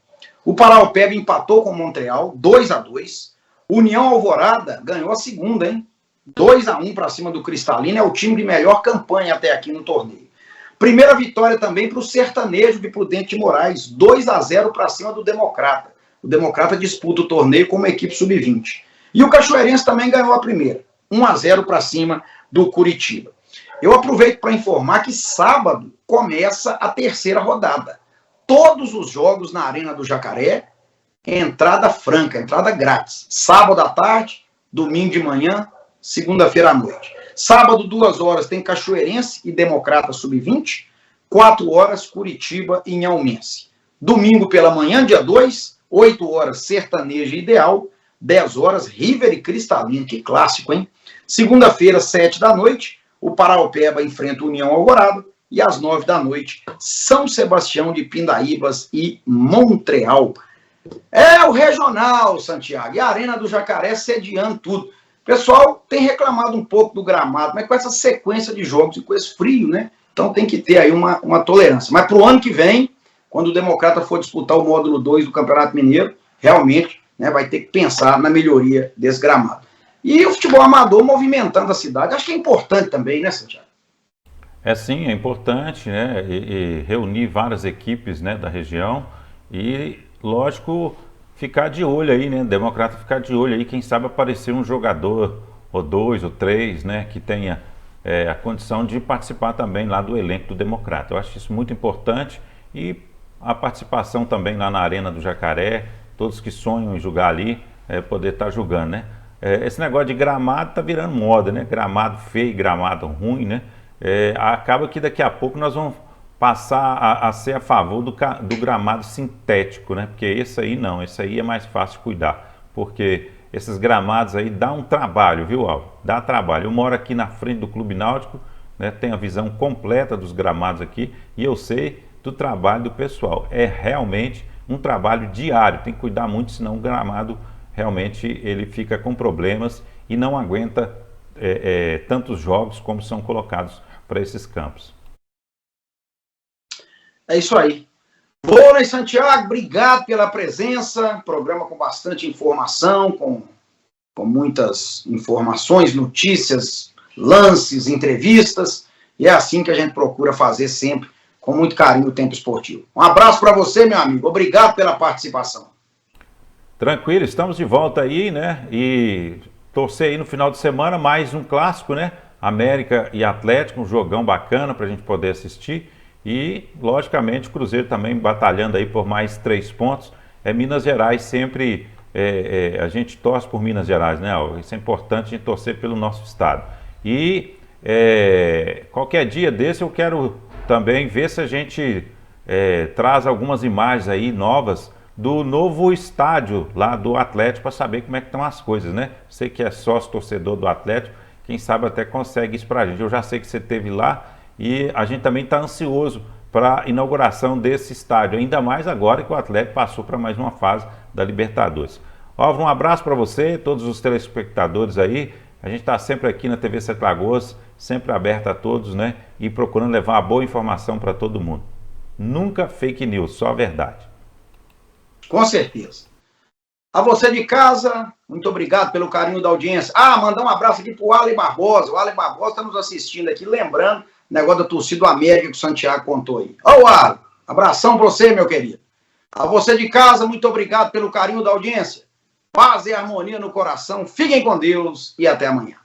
Speaker 1: o Paraupeba empatou com o Montreal 2-2, União Alvorada ganhou a segunda, hein? 2-1 para cima do Cristalino, é o time de melhor campanha até aqui no torneio. Primeira vitória também para o Sertanejo de Prudente de Moraes, 2-0 para cima do Democrata. O Democrata disputa o torneio como equipe sub-20. E o Cachoeirense também ganhou a primeira, 1-0 para cima do Curitiba. Eu aproveito para informar que sábado começa a terceira rodada. Todos os jogos na Arena do Jacaré, entrada franca, entrada grátis. Sábado à tarde, domingo de manhã, segunda-feira à noite. Sábado, 2 horas, tem Cachoeirense e Democrata Sub-20. 4 horas, Curitiba e Inhalmense. Domingo pela manhã, dia 2, 8 horas, Sertanejo e Ideal. 10 horas, River e Cristalino. Que clássico, hein? Segunda-feira, 7 da noite, o Paraupeba enfrenta o União Alvorada. E às 9 da noite, São Sebastião de Pindaíbas e Montreal. É o regional, Santiago, e a Arena do Jacaré sediando tudo. O pessoal tem reclamado um pouco do gramado, mas com essa sequência de jogos e com esse frio, né? Então tem que ter aí uma tolerância. Mas para o ano que vem, quando o Democrata for disputar o módulo 2 do Campeonato Mineiro, realmente, né, vai ter que pensar na melhoria desse gramado. E o futebol amador movimentando a cidade, acho que é importante também, né, Santiago?
Speaker 2: É sim, é importante, né, e reunir várias equipes, né, da região e, lógico, ficar de olho aí, né, Democrata ficar de olho aí, quem sabe aparecer um jogador ou 2 ou 3, né, que tenha a condição de participar também lá do elenco do Democrata. Eu acho isso muito importante e a participação também lá na Arena do Jacaré, todos que sonham em jogar ali, poder estar jogando, né. Esse negócio de gramado tá virando moda, né, gramado feio, gramado ruim, né. Acaba que daqui a pouco nós vamos passar a ser a favor do gramado sintético, né? Porque esse aí não, esse aí é mais fácil cuidar, porque esses gramados aí dá um trabalho, viu, Alvo? Dá trabalho. Eu moro aqui na frente do Clube Náutico, né? Tenho a visão completa dos gramados aqui e eu sei do trabalho do pessoal. É realmente um trabalho diário, tem que cuidar muito, senão o gramado realmente ele fica com problemas e não aguenta tantos jogos como são colocados para esses campos.
Speaker 1: É isso aí. Boa, Santiago, obrigado pela presença. Programa com bastante informação, com muitas informações, notícias, lances, entrevistas. E é assim que a gente procura fazer sempre, com muito carinho, o Tempo Esportivo. Um abraço para você, meu amigo. Obrigado pela participação.
Speaker 2: Tranquilo, estamos de volta aí, né? E torcer aí no final de semana, mais um clássico, né? América e Atlético, um jogão bacana para a gente poder assistir. E, logicamente, o Cruzeiro também batalhando aí por mais 3 pontos. Minas Gerais sempre, a gente torce por Minas Gerais, né? Isso é importante, a gente torcer pelo nosso estado. E qualquer dia desse eu quero também ver se a gente traz algumas imagens aí novas do novo estádio lá do Atlético para saber como é que estão as coisas, né? Você que é sócio torcedor do Atlético, quem sabe até consegue isso pra gente. Eu já sei que você esteve lá e a gente também está ansioso para a inauguração desse estádio, ainda mais agora que o Atlético passou para mais uma fase da Libertadores. Álvaro, um abraço para você, todos os telespectadores aí. A gente está sempre aqui na TV Sete Lagoas, sempre aberta a todos, né? E procurando levar uma boa informação para todo mundo. Nunca fake news, só a verdade.
Speaker 1: Com certeza. A você de casa, muito obrigado pelo carinho da audiência. Mandar um abraço aqui pro Ale Barbosa. O Ale Barbosa está nos assistindo aqui, lembrando o negócio da torcida do América que o Santiago contou aí. Ô, Ale, abração para você, meu querido. A você de casa, muito obrigado pelo carinho da audiência. Paz e harmonia no coração. Fiquem com Deus e até amanhã.